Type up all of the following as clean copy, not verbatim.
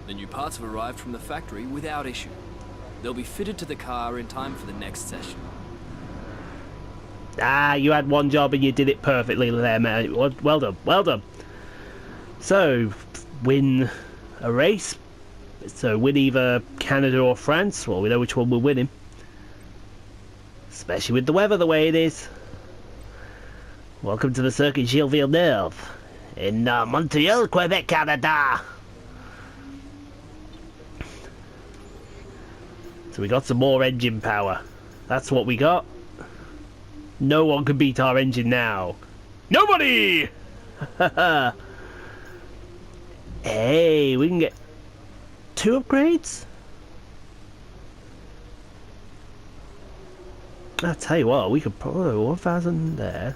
The new parts have arrived from the factory without issue. They'll be fitted to the car in time for the next session. Ah, you had one job and you did it perfectly there, man. Well done, well done. So, win a race. So, win either Canada or France. Well, we know which one we're winning. Especially with the weather the way it is. Welcome to the Circuit Gilles Villeneuve in Montreal, Quebec, Canada. So we got some more engine power. That's what we got. No one can beat our engine now. Nobody! Hey, we can get 2 upgrades? I'll tell you what, we could probably 1,000 there,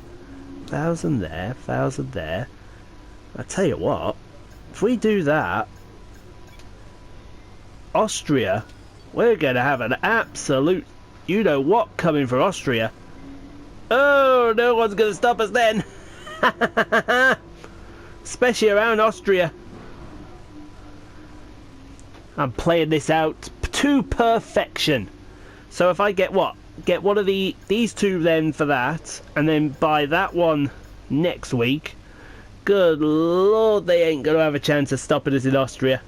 1,000 there, 1,000 there. I'll tell you what, if we do that, Austria, we're going to have an absolute you-know-what coming for Austria. Oh, no one's going to stop us then. Especially around Austria. I'm playing this out to perfection. So if I get what? Get one of these 2 then for that, and then buy that one next week. Good lord, they ain't going to have a chance of stopping us in Austria.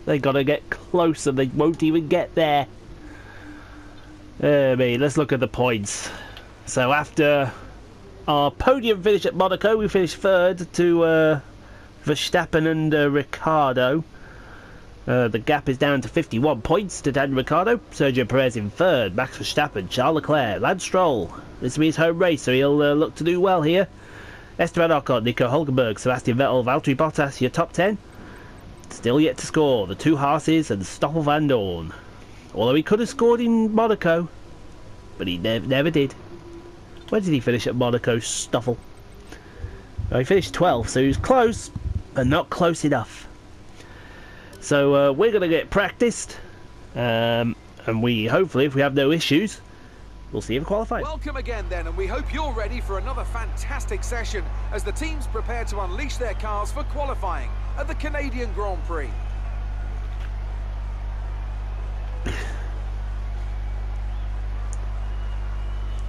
They got to get closer. They won't even get there. Let's look at the points. So after our podium finish at Monaco, we finished 3rd to Verstappen and Ricciardo. The gap is down to 51 points to Daniel Ricciardo. Sergio Perez in 3rd. Max Verstappen, Charles Leclerc, Lance Stroll. This will be his home race, so he'll look to do well here. Esteban Ocon, Nico Hulkenberg, Sebastian Vettel, Valtteri Bottas, your top 10. Still yet to score, the 2 Haas's and Stoffel Van Dorn. Although he could have scored in Monaco, but he never did. Where did he finish at Monaco, Stoffel? Well, he finished 12th, so he was close, but not close enough. So we're going to get practiced, and we hopefully, if we have no issues, we'll see him qualify. Welcome again then, and we hope you're ready for another fantastic session as the teams prepare to unleash their cars for qualifying at the Canadian Grand Prix.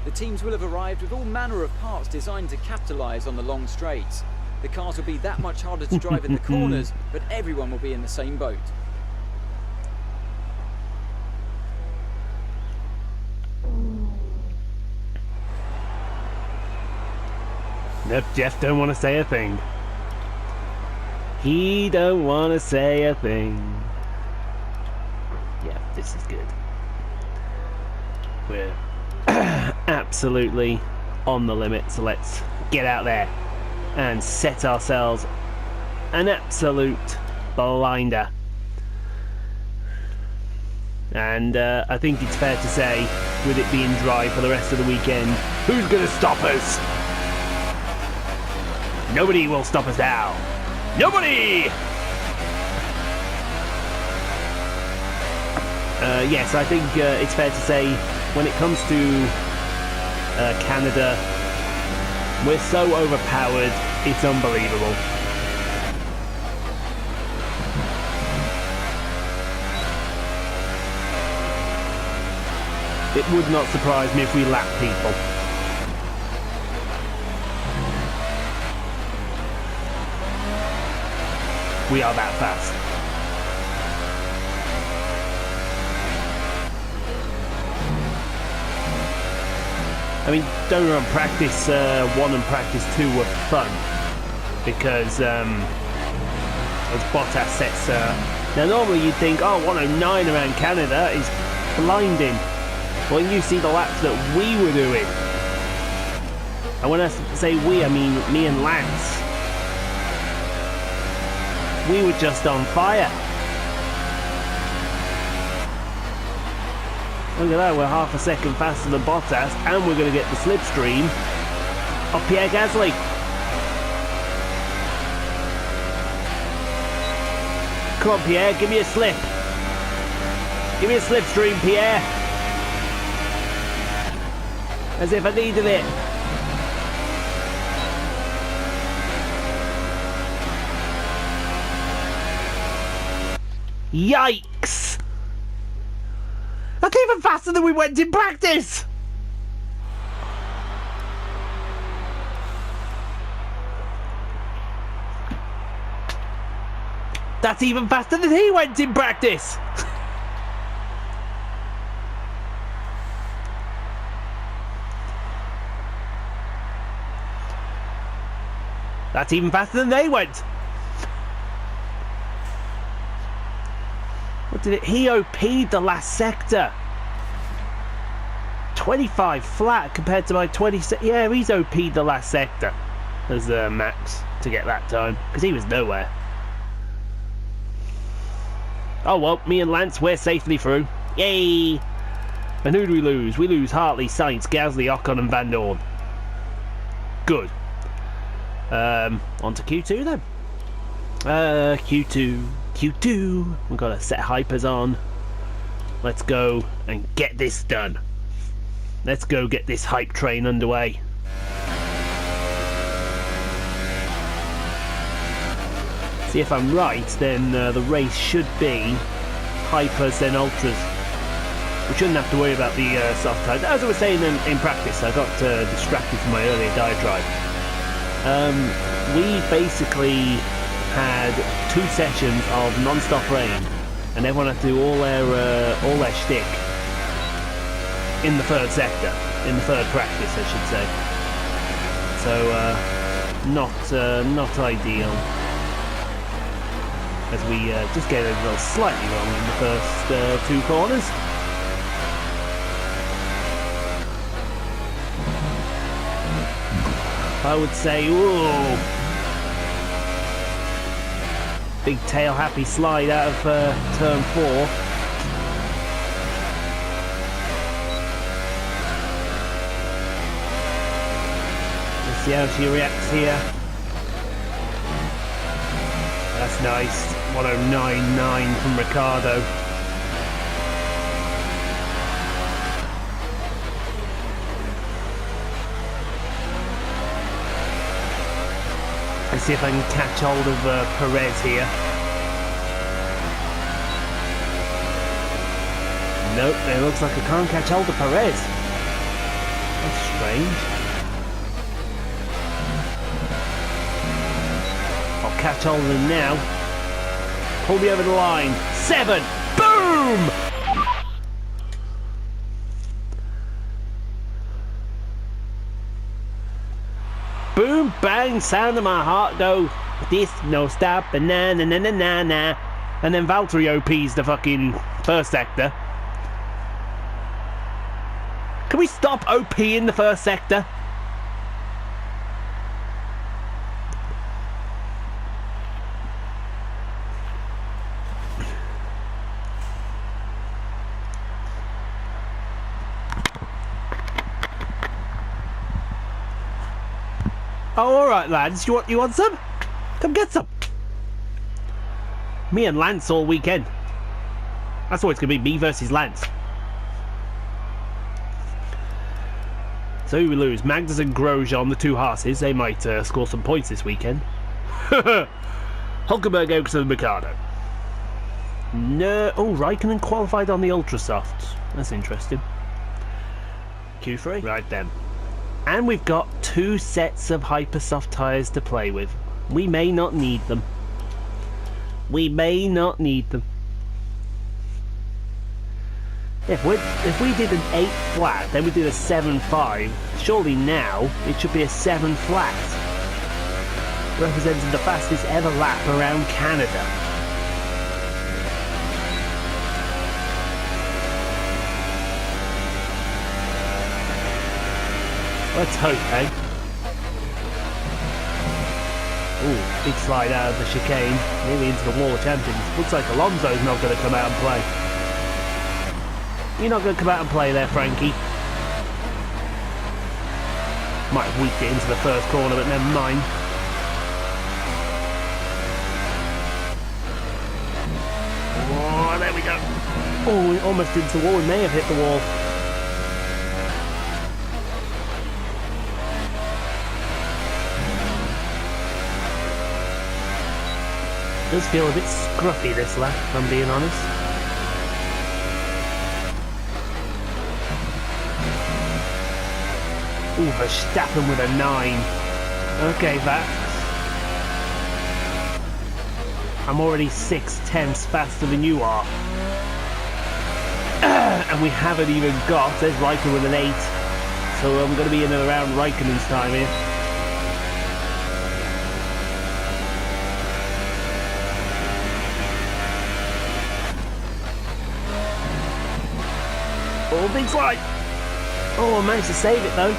The teams will have arrived with all manner of parts designed to capitalise on the long straights. The cars will be that much harder to drive in the corners, but everyone will be in the same boat. Nope, Jeff don't want to say a thing. He don't want to say a thing. Yeah, this is good. We're absolutely on the limit, so let's get out there and set ourselves an absolute blinder. And I think it's fair to say, with it being dry for the rest of the weekend, who's going to stop us? Nobody will stop us now. Nobody! Yes, I think it's fair to say, when it comes to Canada, we're so overpowered, it's unbelievable. It would not surprise me if we lap people. We are that fast. I mean, don't get me wrong, practice 1 and practice 2 were fun because as Bottas sets now normally you'd think, oh, 109 around Canada is blinding. Well, you see the laps that we were doing, and when I say we, I mean me and Lance. We were just on fire. Look at that, we're half a second faster than Bottas, and we're going to get the slipstream of Pierre Gasly. Come on, Pierre, give me a slip. Give me a slipstream, Pierre. As if I needed it. Yikes! That's even faster than we went in practice! That's even faster than he went in practice! That's even faster than they went! What did it? He OP'd the last sector. 25 flat compared to my 26. Yeah, he's OP'd the last sector as Max to get that time because he was nowhere. Oh well, me and Lance, we're safely through. Yay! And who do we lose? We lose Hartley, Sainz, Gasly, Ocon and Van Dorn. Good. On to Q2 then. Q2. We've got a set of hypers on. Let's go and get this done. Let's go get this hype train underway. See, if I'm right, then the race should be hypers then ultras. We shouldn't have to worry about the soft tires. As I was saying in practice, I got distracted from my earlier diatribe. We basically had 2 sessions of non-stop rain, and everyone had to do all their shtick in the third sector, in the third practice, I should say. So not ideal, as we just get a little slightly wrong in the first 2 corners. I would say, ooh, big tail happy slide out of turn 4. Let's see how she reacts here. That's nice. 109.9 from Ricardo. Let's see if I can catch hold of Perez here. Nope, it looks like I can't catch hold of Perez. That's strange. I'll catch hold of him now. Pull me over the line. 7! Boom! Boom, bang, sound of my heart go, this, no stop, and na na na na na na. And then Valtteri OP's the fucking first sector. Can we stop OP in the first sector? Oh, alright lads, you want some? Come get some. Me and Lance all weekend. That's always going to be me versus Lance. So who we lose? Magdas and Grosjean, the 2 Haas's. They might score some points this weekend. Hulkenberg, Ericsson and Ricardo. No. Oh, Raikkonen qualified on the Ultra Softs. That's interesting. Q3. Right then. And we've got 2 sets of hyper soft tyres to play with. We may not need them. We may not need them. If we did an 8 flat, then we did a 7.5, surely now it should be a 7 flat. Representing the fastest ever lap around Canada. Let's hope, eh? Ooh, big slide out of the chicane, nearly into the wall of champions. Looks like Alonso's not going to come out and play. You're not going to come out and play there, Frankie. Might have weaked it into the first corner, but never mind. Oh, there we go. Oh, almost into the wall. We may have hit the wall. Does feel a bit scruffy this lap, if I'm being honest. Ooh, Verstappen with a 9. Okay, Vax. I'm already 6/10 faster than you are. And we haven't even got, there's Raikkonen with an 8. So I'm going to be in and around Raikkonen's time here. All big slide. Oh, I managed to save it though.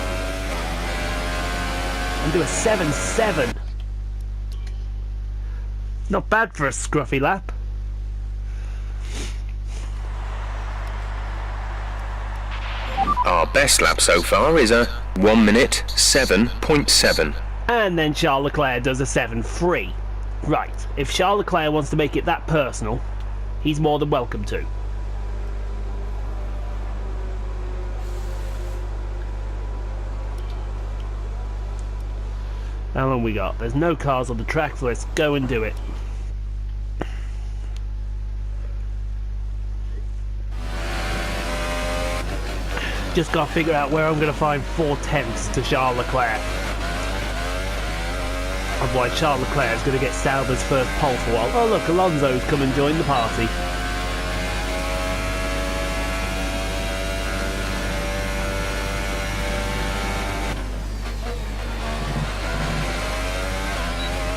And do a 7-7. Not bad for a scruffy lap. Our best lap so far is a 1 minute 7.7. And then Charles Leclerc does a 7-3. Right, if Charles Leclerc wants to make it that personal, he's more than welcome to. How long we got? There's no cars on the track, so let's go and do it. Just gotta figure out where I'm gonna find 4/10 to Charles Leclerc. Otherwise Charles Leclerc is gonna get Sauber's first pole for a while. Oh look, Alonso's come and joined the party.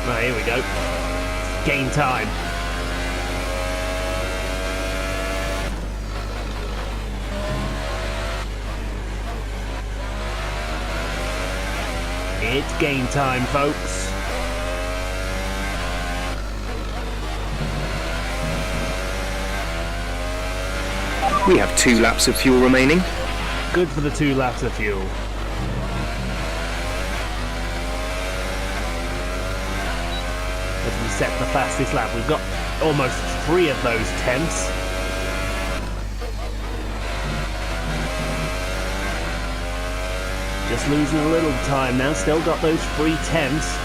Right, here we go. Game time. It's game time, folks. We have 2 laps of fuel remaining. Good for the 2 laps of fuel. As we set the fastest lap, we've got almost 3 of those 10ths. Just losing a little time now, still got those 3 10ths,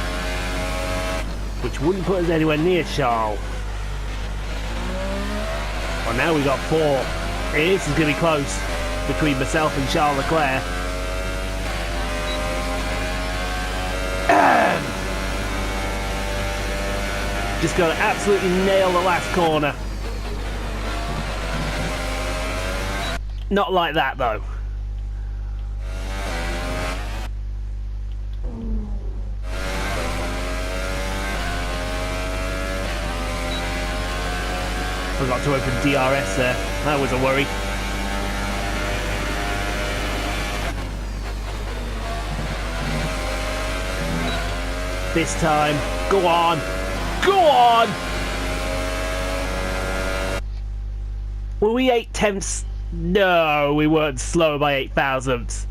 which wouldn't put us anywhere near Charles. Well, now we got 4. This is going to be close between myself and Charles Leclerc. Just got to absolutely nail the last corner. Not like that though. Forgot to open DRS there. That was a worry. This time, go on! Go on! Were we 8 tenths? No, we weren't slower by 8 thousandths.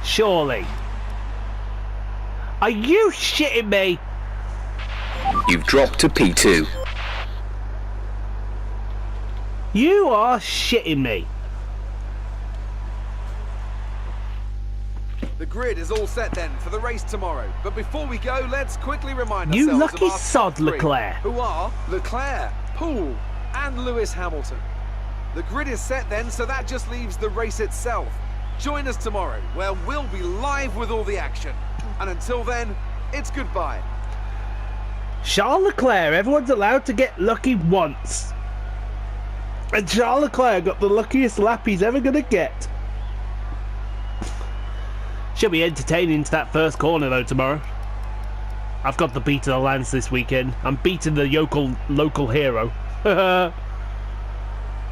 Surely. Are you shitting me? You've dropped to P2. You are shitting me. The grid is all set then for the race tomorrow. But before we go, let's quickly remind You ourselves lucky of our sod, top 3, Leclerc. who are Leclerc, Poole and Lewis Hamilton. The grid is set then, so that just leaves the race itself. Join us tomorrow, where we'll be live with all the action. And until then, it's goodbye. Charles Leclerc, everyone's allowed to get lucky once. And Charles Leclerc got the luckiest lap he's ever going to get. Should be entertaining to that first corner though tomorrow. I've got the beat of the Lance this weekend. I'm beating the local hero. Oh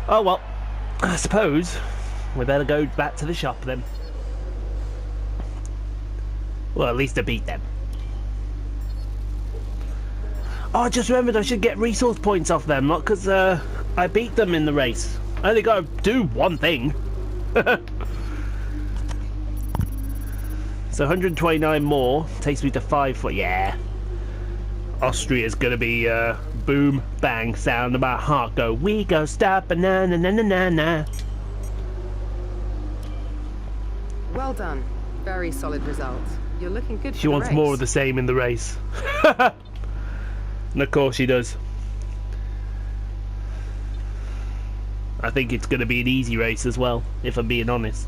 well, I suppose we better go back to the shop then. Well, at least I beat them. Oh, I just remembered I should get resource points off them, not because I beat them in the race. I only got to do one thing. So 129 more takes me to 5 foot. Yeah. Austria's going to be boom, bang, sound of my heart go. We go stop, na na na na na na. Well done. Very solid result. You're looking good for She the wants race. more of the same in the race. And of course she does. I think it's going to be an easy race as well, if I'm being honest.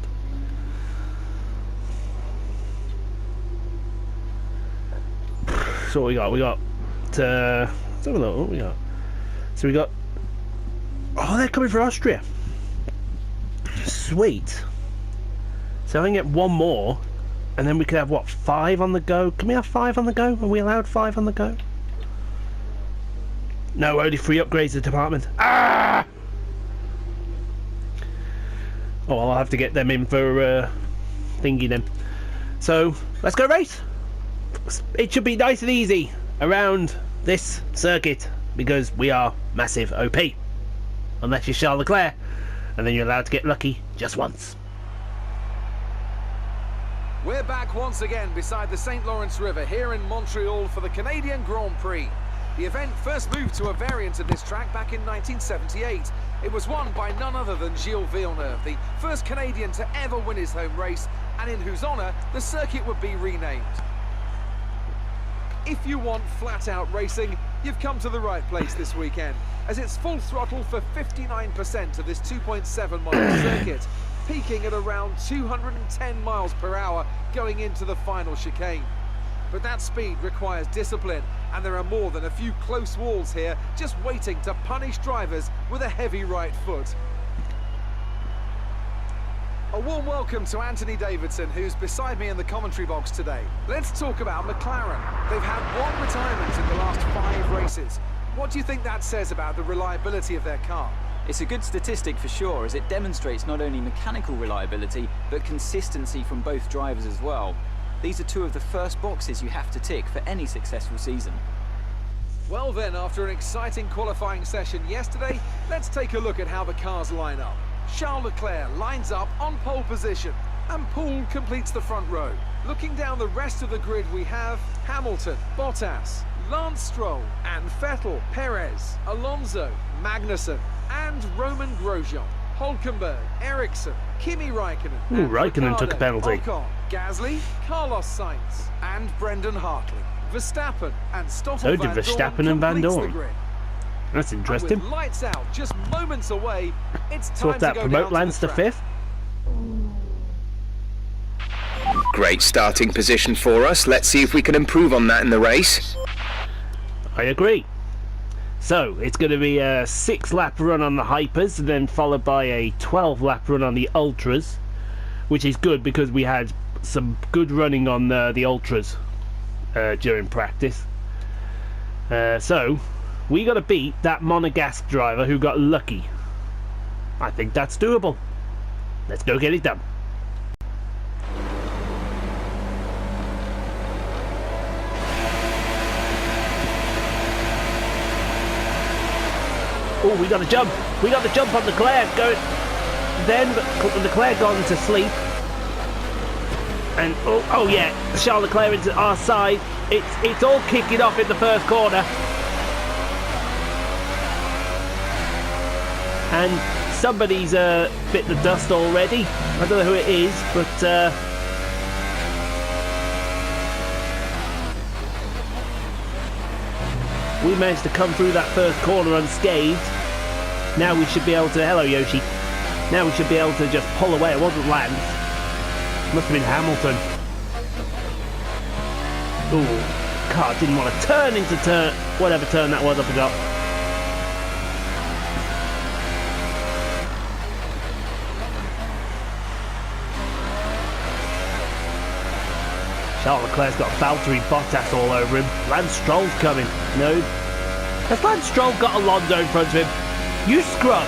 So what we got? Let's have a look. What we got? So we got... Oh, they're coming for Austria. Sweet. So I can get one more, and then we could have, what, 5 on the go? Can we have 5 on the go? Are we allowed 5 on the go? No, only 3 upgrades to the department. Ah! Oh, I'll have to get them in for thingy then. So, let's go race. It should be nice and easy around this circuit because we are massive OP. Unless you're Charles Leclerc, and then you're allowed to get lucky just once. We're back once again beside the St. Lawrence River here in Montreal for the Canadian Grand Prix. The event first moved to a variant of this track back in 1978. It was won by none other than Gilles Villeneuve, the first Canadian to ever win his home race, and in whose honour the circuit would be renamed. If you want flat-out racing, you've come to the right place this weekend, as it's full throttle for 59% of this 2.7-mile circuit, peaking at around 210 miles per hour going into the final chicane. But that speed requires discipline, and there are more than a few close walls here just waiting to punish drivers with a heavy right foot. A warm welcome to Anthony Davidson, who's beside me in the commentary box today. Let's talk about McLaren. They've had 1 retirement in the last 5 races. What do you think that says about the reliability of their car? It's a good statistic for sure, as it demonstrates not only mechanical reliability, but consistency from both drivers as well. These are 2 of the first boxes you have to tick for any successful season. Well then, after an exciting qualifying session yesterday, let's take a look at how the cars line up. Charles Leclerc lines up on pole position, and Paul completes the front row. Looking down the rest of the grid, we have Hamilton, Bottas, Lance Stroll, and Vettel, Perez, Alonso, Magnussen, and Roman Grosjean, Hülkenberg, Ericsson, Kimi Raikkonen, Ooh, and Raikkonen took a Ricciardo, penalty. Ocon, Gasly, Carlos Sainz, and Brendan Hartley. Verstappen and Stoffel So did Van Dorn Verstappen and Van completes the Dorn. grid. That's And interesting. with lights out, just moments away, it's time So what's that, to go promote down Lance to to the track. 5th? Great starting position for us. Let's see if we can improve on that in the race. I agree. So, it's going to be a 6-lap run on the Hypers, and then followed by a 12-lap run on the Ultras, which is good because we had some good running on the Ultras during practice. So, we got to beat that Monegasque driver who got lucky. I think that's doable. Let's go get it done. Oh, we got a jump. We got the jump on Leclerc. Then Leclerc gone to sleep. And oh yeah, Charles Leclerc into our side. It's all kicking off in the first corner. And somebody's bit the dust already. I don't know who it is, but we managed to come through that first corner unscathed. Now we should be able to... Hello, Yoshi. Now we should be able to just pull away. It wasn't Lance. Must have been Hamilton. Ooh. Car didn't want to turn into whatever turn that was, I forgot. Charles Leclerc's got Valtteri Bottas all over him. Lance Stroll's coming. No. Has Lance Stroll got Alonso in front of him? You scrub!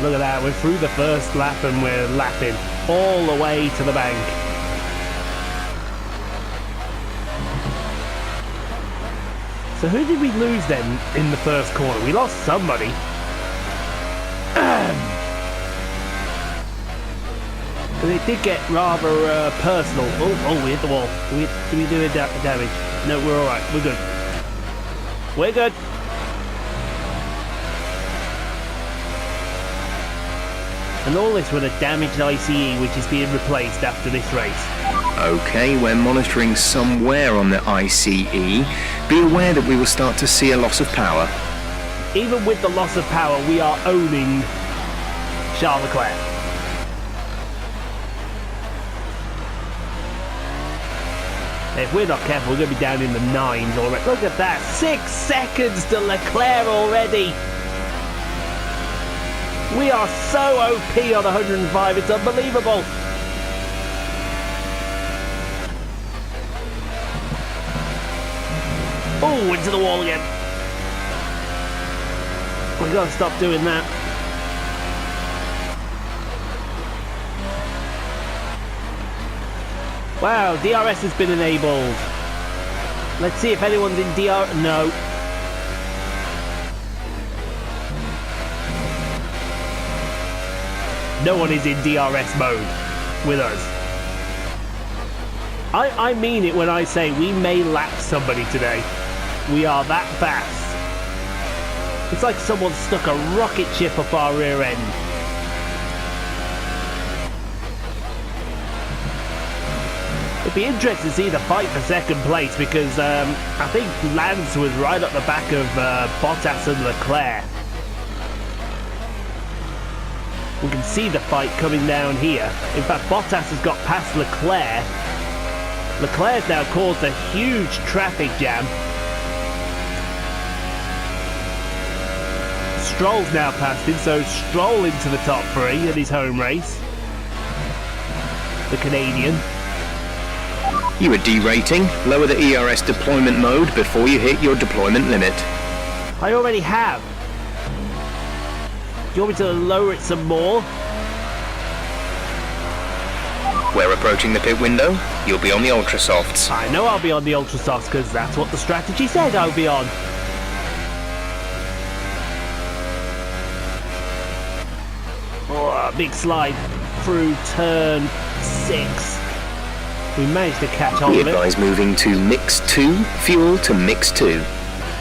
Look at that, we're through the first lap and we're lapping all the way to the bank. So who did we lose then in the first corner? We lost somebody. But it did get rather personal. Oh, we hit the wall. Did we do damage? No, we're alright. We're good. We're good. And all this with a damaged ICE which is being replaced after this race. Okay, we're monitoring some wear on the ICE. Be aware that we will start to see a loss of power. Even with the loss of power, we are owning Charles Leclerc. If we're not careful, we're going to be down in the 9s already. Look at that, 6 seconds to Leclerc already. We are so OP on 105, it's unbelievable. Oh, into the wall again. We've got to stop doing that. Wow, DRS has been enabled. Let's see if anyone's in DR... No. No one is in DRS mode with us. I mean it when I say we may lap somebody today. We are that fast. It's like someone stuck a rocket ship up our rear end. It'd be interesting to see the fight for second place because I think Lance was right up the back of Bottas and Leclerc. We can see the fight coming down here. In fact, Bottas has got past Leclerc. Leclerc's now caused a huge traffic jam. Stroll's now passed him, so Stroll into the top 3 in his home race. The Canadian. You are derating. Lower the ERS deployment mode before you hit your deployment limit. I already have. Do you want me to lower it some more? We're approaching the pit window. You'll be on the ultra softs. I know I'll be on the ultra softs because that's what the strategy said I'll be on. Oh, a big slide through turn 6. We managed to catch hold We of it. advise moving to mix 2, fuel to mix 2.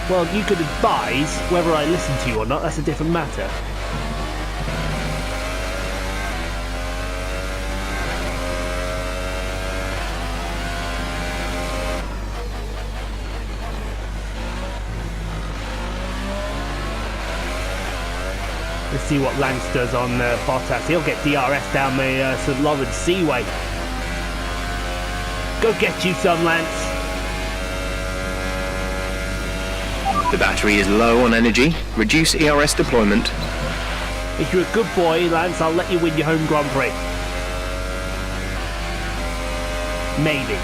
Well, you could advise whether I listen to you or not, that's a different matter. Let's see what Lance does on Bottas. He'll get DRS down the St. Lawrence Seaway. Go get you some, Lance. The battery is low on energy. Reduce ERS deployment. If you're a good boy, Lance, I'll let you win your home Grand Prix. Maybe.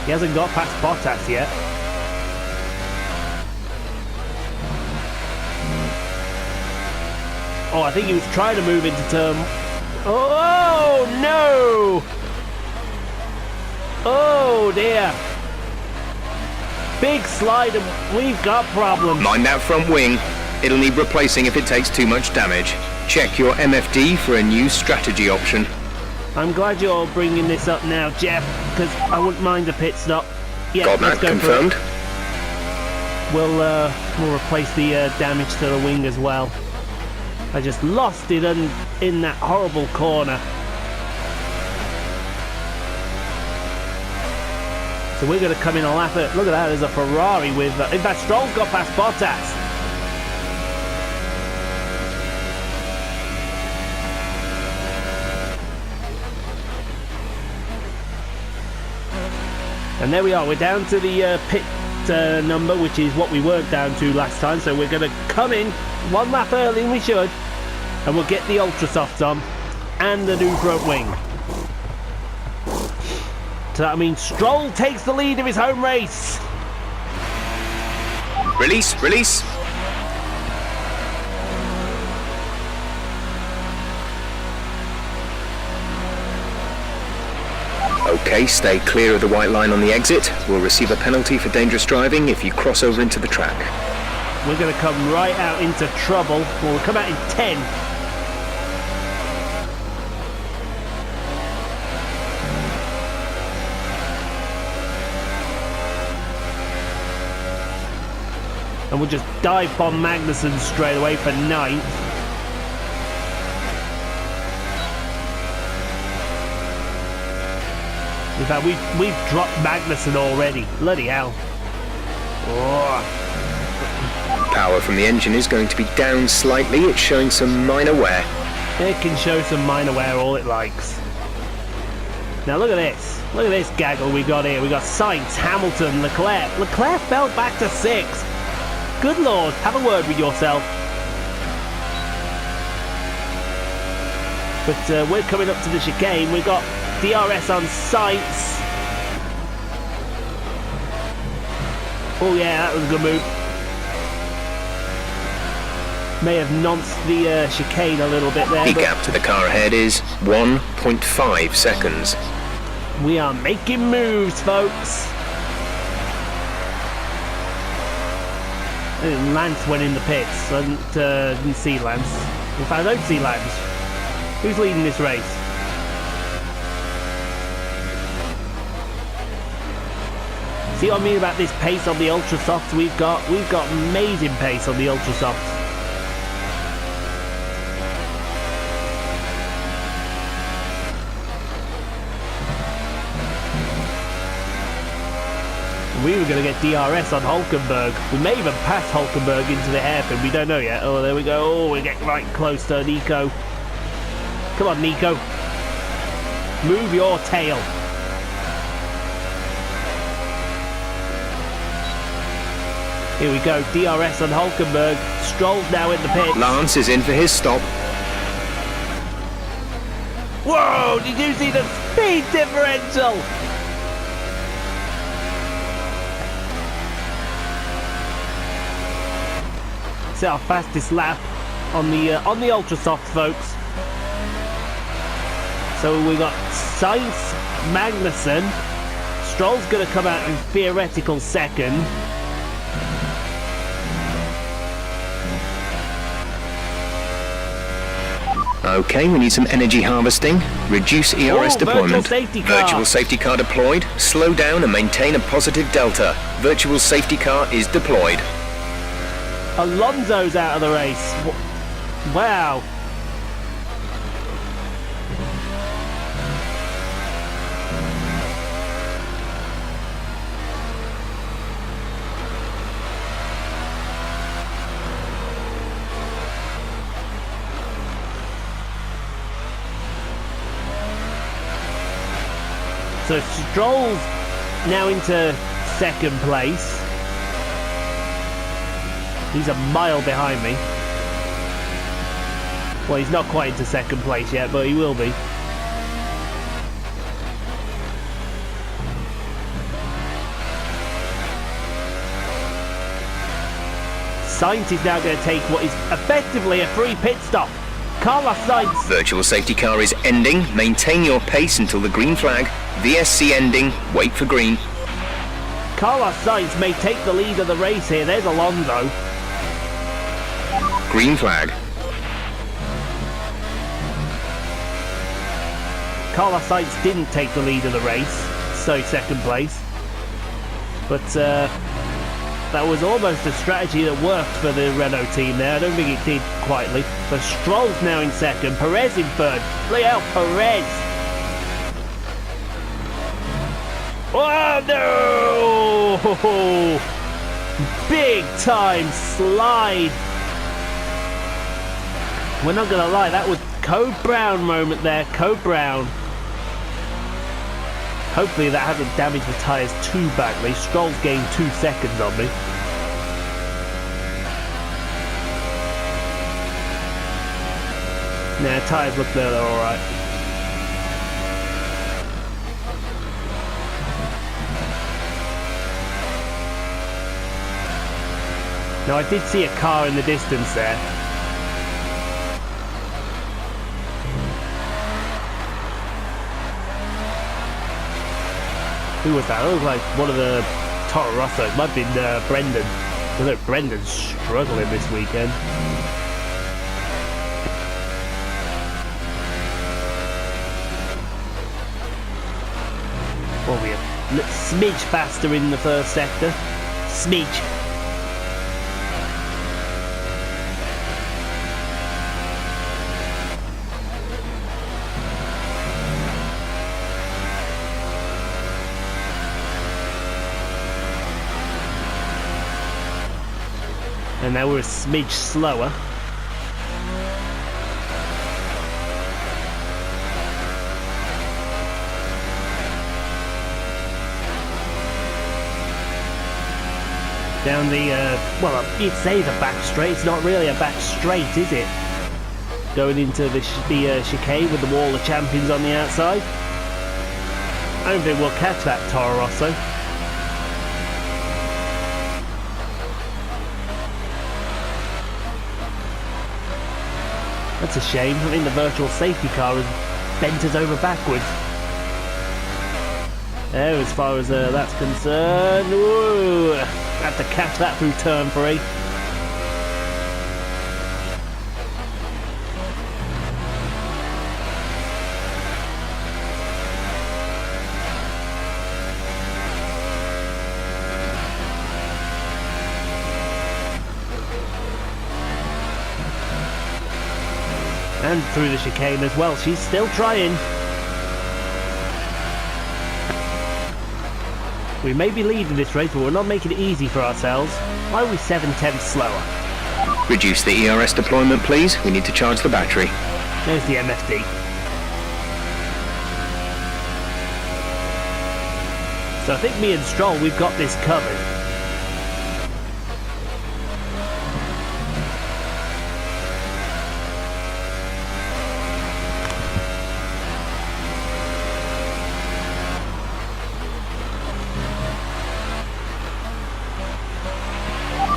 He hasn't got past Bottas yet. Oh, I think he was trying to move into turn... Oh, no! Oh, dear. Big slide and we've got problems. Mind that front wing. It'll need replacing if it takes too much damage. Check your MFD for a new strategy option. I'm glad you're bringing this up now, Jeff, because I wouldn't mind a pit stop. Yeah, Got let's that go confirmed? for it. We'll replace the damage to the wing as well. I just lost it in that horrible corner. So we're going to come in a lap at... Look at that, there's a Ferrari with... in fact, Stroll's got past Bottas. And there we are, we're down to the pit number, which is what we weren't down to last time. So we're going to come in one lap early than we should. And we'll get the ultra softs on and the new front wing. So that means Stroll takes the lead of his home race. Release, release. Okay, stay clear of the white line on the exit. We'll receive a penalty for dangerous driving if you cross over into the track. We're going to come right out into trouble. We'll come out in 10. And we'll just dive bomb Magnussen straight away for 9th. In fact, we've dropped Magnussen already. Bloody hell. Oh. Power from the engine is going to be down slightly. It's showing some minor wear. It can show some minor wear all it likes. Now look at this. Look at this gaggle we got here. We got Sainz, Hamilton, Leclerc. Leclerc fell back to 6th. Good Lord, have a word with yourself. But we're coming up to the chicane. We've got DRS on Sainz. Oh yeah, that was a good move. May have nonced the chicane a little bit there. The gap to the car ahead is 1.5 seconds. We are making moves, folks. Lance went in the pits. I didn't see Lance. In fact, I don't see Lance. Who's leading this race? See what I mean about this pace on the Ultra Softs? We've got amazing pace on the Ultra Softs. We were going to get DRS on Hulkenberg. We may even pass Hulkenberg into the hairpin. We don't know yet. Oh, there we go. Oh, we're getting right close to Nico. Come on, Nico. Move your tail. Here we go. DRS on Hulkenberg. Stroll's now in the pit. Lance is in for his stop. Whoa! Did you see the speed differential? It's our fastest lap on the Ultra Soft, folks. So we got Sainz, Magnussen. Stroll's going to come out in theoretical second. Okay, we need some energy harvesting. Reduce ERS deployment. Virtual safety car Deployed. Slow down and maintain a positive delta. Virtual safety car is deployed. Alonso's out of the race. Wow. So Stroll's now into second place. He's a mile behind me. Well, he's not quite into second place yet, but he will be. Sainz is now going to take what is effectively a free pit stop. Carlos Sainz. Virtual safety car is ending. Maintain your pace until the green flag. VSC ending. Wait for green. Carlos Sainz may take the lead of the race here. There's Alonso. Green flag. Carlos Sainz didn't take the lead of the race, so second place. But that was almost a strategy that worked for the Renault team there. I don't think it did quietly. So Stroll's now in second, Perez in third. Look out, Perez! Oh no! Big time slide! We're not gonna lie, that was Code Brown moment there, Code Brown. Hopefully that hasn't damaged the tyres too badly. Stroll's gained 2 seconds on me. Nah, tyres look they're alright. Now I did see a car in the distance there. Who was that? It looked like one of the Toro Rosso. It might have been Brendan. I know Brendan's struggling this weekend. Well, we are a smidge faster in the first sector. Smidge. And now we're a smidge slower. Down the, well, you'd say the back straight. It's not really a back straight, is it? Going into the chicane with the wall of champions on the outside. I don't think we'll catch that Toro Rosso. That's a shame. I think the virtual safety car has bent us over backwards. There, as far as that's concerned. Woo! Have to catch that through turn 3. And through the chicane as well. She's still trying. We may be leading this race, but we're not making it easy for ourselves. Why are we 7/10 slower? Reduce the ERS deployment, please. We need to charge the battery. There's the MFD. So I think me and Stroll, we've got this covered.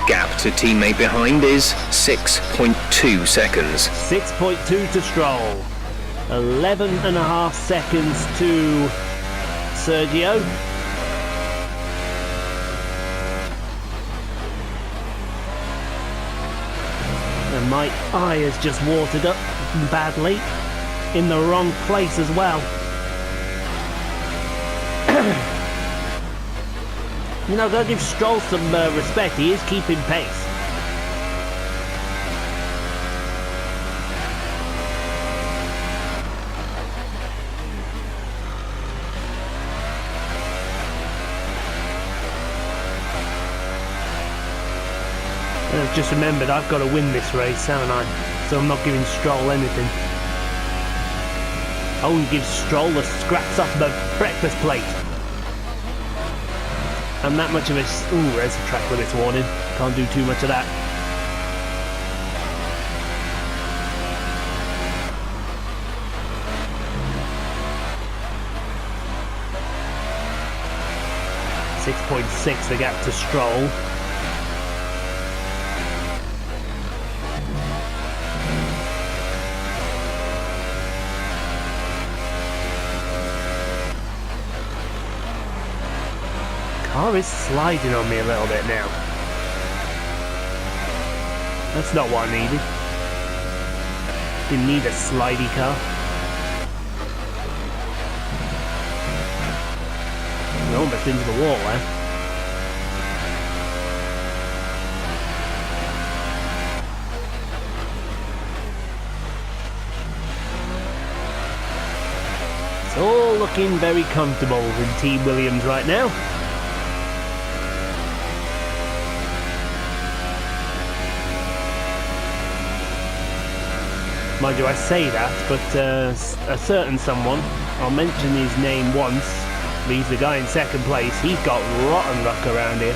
Gap to teammate behind is 6.2 seconds. 6.2 to Stroll. 11.5 seconds to Sergio. And my eye has just watered up badly. In the wrong place as well. You know, gotta give Stroll some respect. He is keeping pace. I've just remembered I've got to win this race, haven't I? So I'm not giving Stroll anything. I won't give Stroll the scraps off the breakfast plate. I'm that much of a... Ooh, there's a track limits warning. Can't do too much of that. .6 the gap to Stroll. Car is sliding on me a little bit now. That's not what I needed. Didn't need a slidey car. We're almost into the wall there. It's all looking very comfortable in Team Williams right now. Mind you, I say that, but a certain someone, I'll mention his name once, he's the guy in second place, he's got rotten luck around here.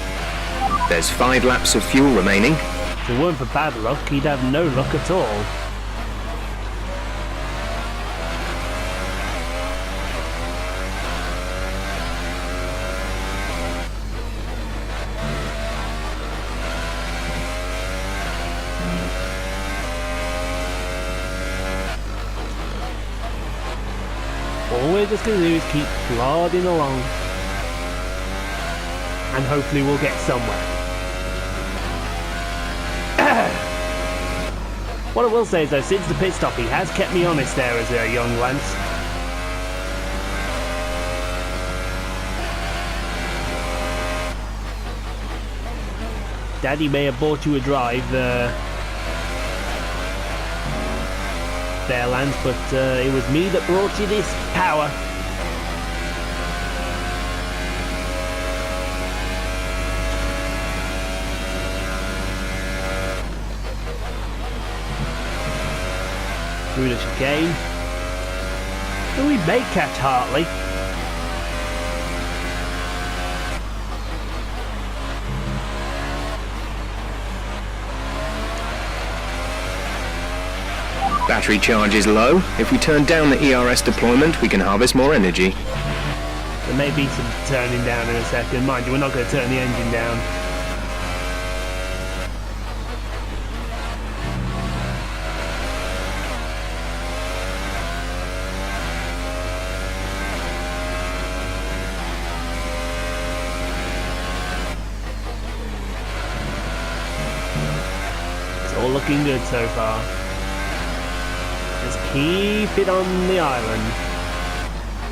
There's 5 laps of fuel remaining. If it weren't for bad luck, he'd have no luck at all. All we're just going to do is keep plodding along. And hopefully we'll get somewhere. What I will say is though, since the pit stop, he has kept me honest there as a young Lance. Daddy may have bought you a drive there, Lance, but it was me that brought you this power. through the chicane. And we may catch Hartley. Battery charge is low. If we turn down the ERS deployment, we can harvest more energy. There may be some turning down in a second. Mind you, we're not going to turn the engine down. It's all looking good so far. Just keep it on the island.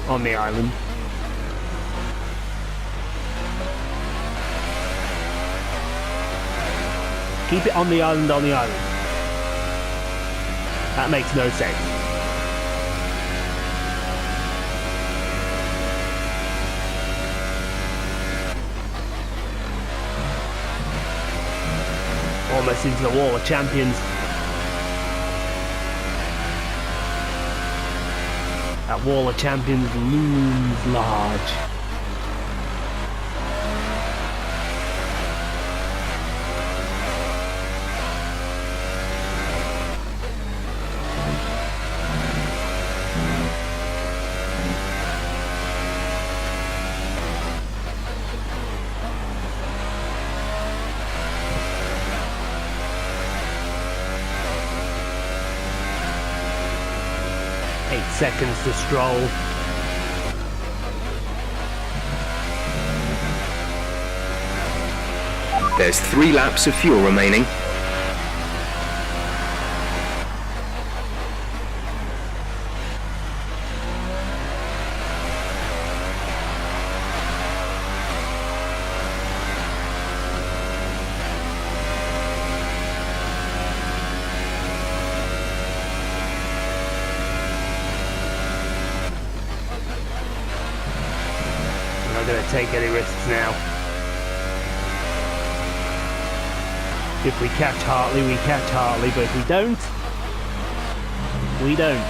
On the island. Keep it on the island, on the island. That makes no sense. Almost into the wall of champions. That wall of champions looms large. Seconds to Stroll. There's 3 laps of fuel remaining. Take any risks now. If we catch Hartley, we catch Hartley, but if we don't, we don't.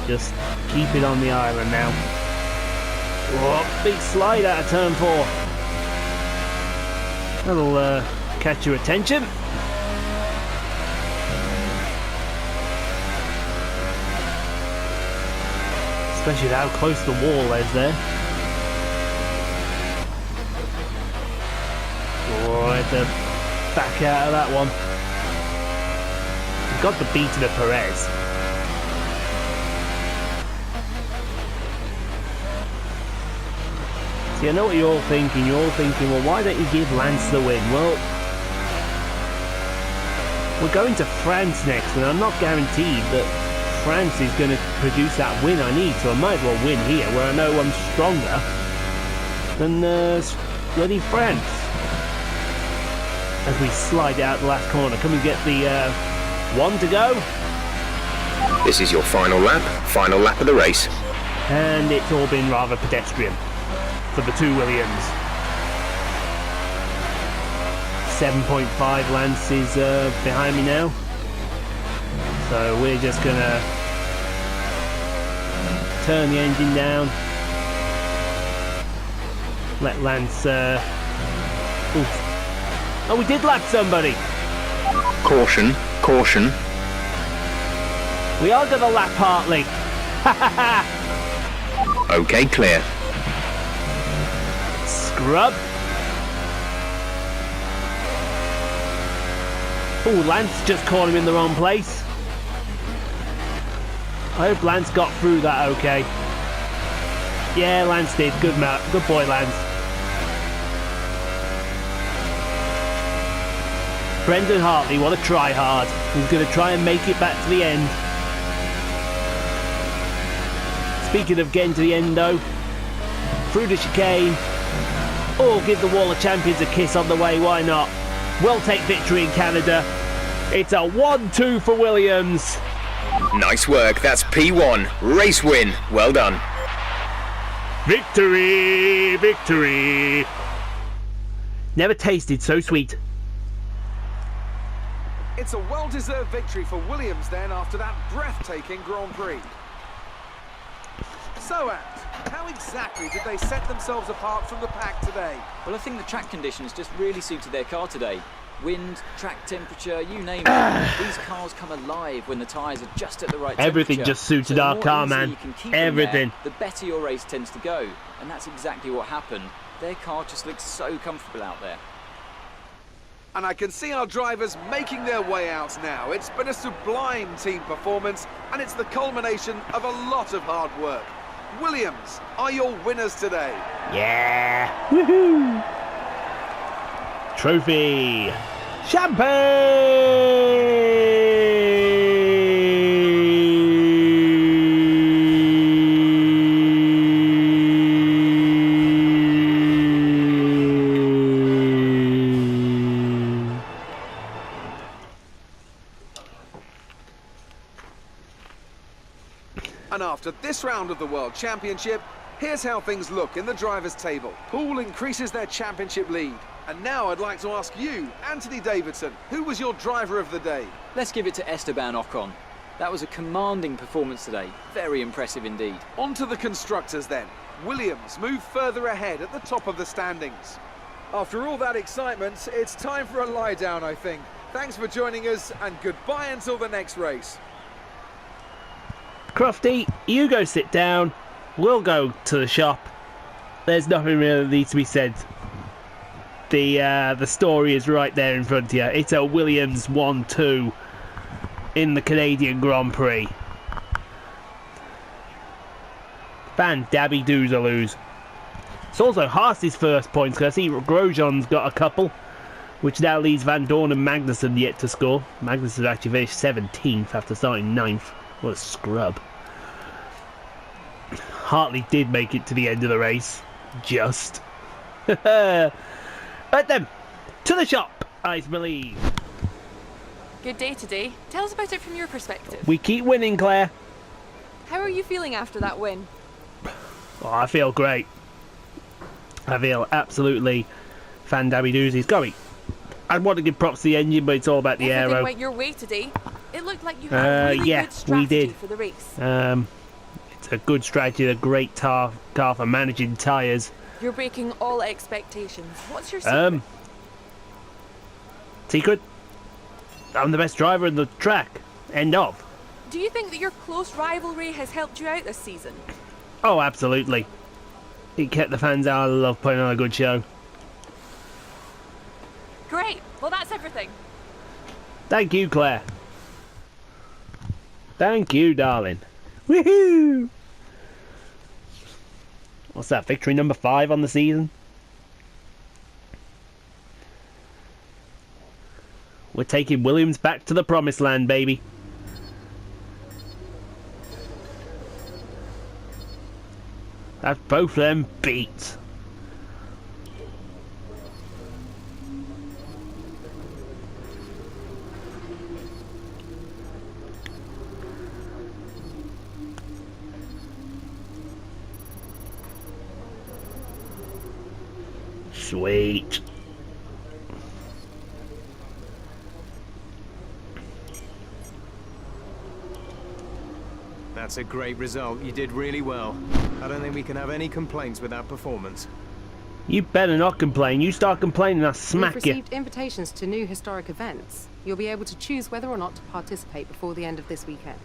Just keep it on the island now. Oh, big slide out of turn 4. That'll catch your attention. Especially with how close the wall is there. Oh, I had to back out of that one. We've got the beating of Perez. See, I know what you're all thinking. You're all thinking, well, why don't you give Lance the win? Well, we're going to France next, and I'm not guaranteed that France is going to produce that win I need, so I might as well win here, where I know I'm stronger than bloody France. As we slide out the last corner, can we get the 1 to go? This is your final lap of the race. And it's all been rather pedestrian for the 2 Williams. 7.5 Lance is behind me now. So we're just gonna turn the engine down. Let Lance. Oh, we did lap somebody. Caution, caution. We are gonna lap Hartley. Okay, clear. Scrub. Oh, Lance just caught him in the wrong place. I hope Lance got through that okay. Yeah, Lance did. Good boy, Lance. Brendan Hartley, what a try hard. He's going to try and make it back to the end. Speaking of getting to the end though, through the chicane. Oh, give the Wall of Champions a kiss on the way, why not? We'll take victory in Canada. It's a 1-2 for Williams. Nice work, that's P1. Race win, well done. Victory, victory. Never tasted so sweet. It's a well-deserved victory for Williams then after that breathtaking Grand Prix. So, Ant, how exactly did they set themselves apart from the pack today? Well, I think the track conditions just really suited their car today. Wind, track temperature, you name it. These cars come alive when the tyres are just at the right temperature. Everything just suited our car, man. Everything. The better your race tends to go. And that's exactly what happened. Their car just looks so comfortable out there. And I can see our drivers making their way out now. It's been a sublime team performance, and it's the culmination of a lot of hard work. Williams are your winners today. Yeah! Woohoo! Trophy! Champagne! And after this round of the World Championship, here's how things look in the drivers' table. Poole increases their championship lead. And now I'd like to ask you, Anthony Davidson, who was your driver of the day? Let's give it to Esteban Ocon. That was a commanding performance today. Very impressive indeed. On to the constructors then. Williams move further ahead at the top of the standings. After all that excitement, it's time for a lie down, I think. Thanks for joining us, and goodbye until the next race. Crofty, you go sit down. We'll go to the shop. There's nothing really needs to be said. The story is right there in front of you. It's a Williams 1-2 in the Canadian Grand Prix. Van Dabby Doozaloos. It's also Haas's first points, because I see Grosjean's got a couple, which now leaves Van Dorn and Magnussen yet to score. Magnussen actually finished 17th after starting 9th. What a scrub. Hartley did make it to the end of the race. Just. Right then, to the shop, I believe. Good day today. Tell us about it from your perspective. We keep winning, Claire. How are you feeling after that win? Oh, I feel great. I feel absolutely fan-dabby-doozies. Going. I'd want to give props to the engine, but it's all about the Everything aero. went your way today. It looked like you had a really yeah, good strategy we did. for the race. It's a good strategy, a great car for managing tyres. You're breaking all expectations. What's your secret? Secret? I'm the best driver in the track. End of. Do you think that your close rivalry has helped you out this season? Oh, absolutely. It kept the fans out. I love putting on a good show. Great. Well, that's everything. Thank you, Claire. Thank you, darling. Woohoo! What's that, victory number 5 on the season? We're taking Williams back to the promised land, baby. That's both of them beat. Sweet. That's a great result. You did really well. I don't think we can have any complaints with that performance. You better not complain. You start complaining, I'll smack We've you. received invitations to new historic events. You'll be able to choose whether or not to participate before the end of this weekend.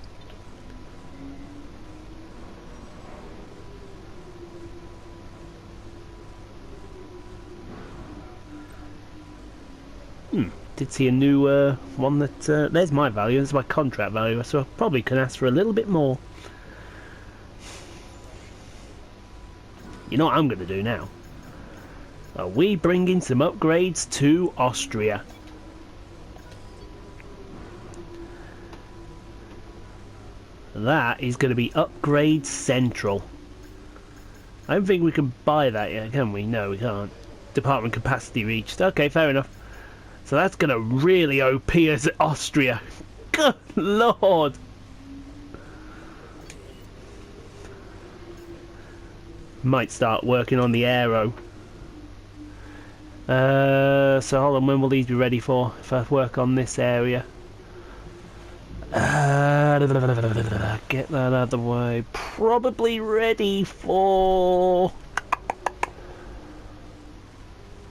Did see a new one that... there's my value, there's my contract value, so I probably can ask for a little bit more. You know what I'm going to do now? Are we bringing some upgrades to Austria? That is going to be Upgrade Central. I don't think we can buy that yet, can we? No, we can't. Department capacity reached. Okay, fair enough. So that's going to really OP us at Austria. Good lord. Might start working on the aero. So hold on, when will these be ready for? If I work on this area. Get that out of the way. Probably ready for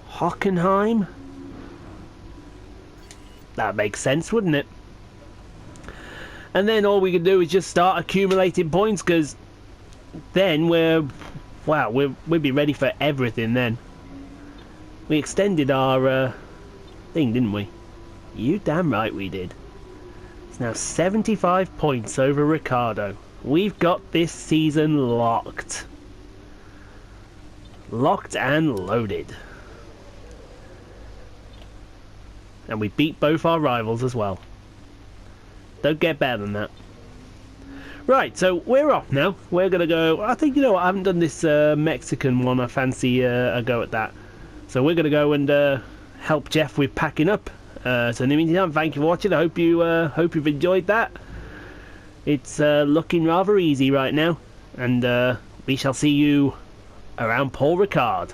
Hockenheim. That makes sense, wouldn't it? And then all we can do is just start accumulating points, because then we'll be ready for everything then. We extended our thing, didn't we? You damn right we did. It's now 75 points over Ricciardo. We've got this season locked. Locked and loaded. And we beat both our rivals as well. Don't get better than that. Right, so we're off now. We're going to go... I think, you know what, I haven't done this Mexican one. I fancy a go at that. So we're going to go and help Jeff with packing up. So in the meantime, thank you for watching. I hope you've enjoyed that. It's looking rather easy right now. And we shall see you around Paul Ricard.